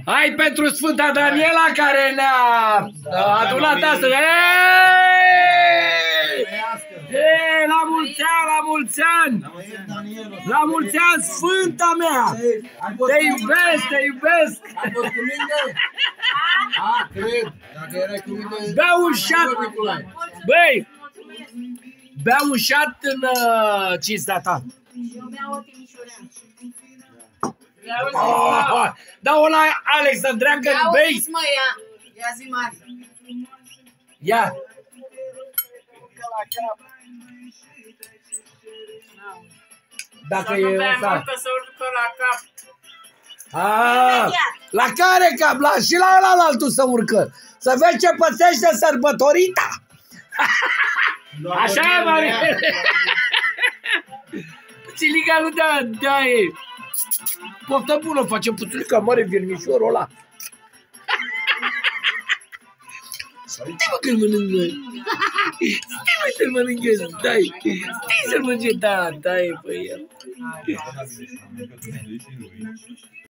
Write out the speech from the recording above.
Hai pentru Sfânta Daniela care ne-a adunat astăzi. Hei, la mulți ani, la mulți ani! La mulți ani, Sfânta mea! Te iubesc, te iubesc! Bea un șat! Băi! Bea un șat în cinstea ta! Eu beau o timișoreană. Da-o la Alex, întreagă în bei! Ia mă, ia zi mare. Ia! Dacă e ăsta. Să urcă la cap. La care cap? Și la ăla altul să urcă. Să vezi ce pățește sărbătorita. Așa e, Marie. Țiliga nu da e. Poftă bună, facem puțulica mare viermișorul ăla. Stai-mă că-l mănânc, măi. Stai-mă să-l mănânc eu, stai. Stai să-l mănânc, da, e pe el.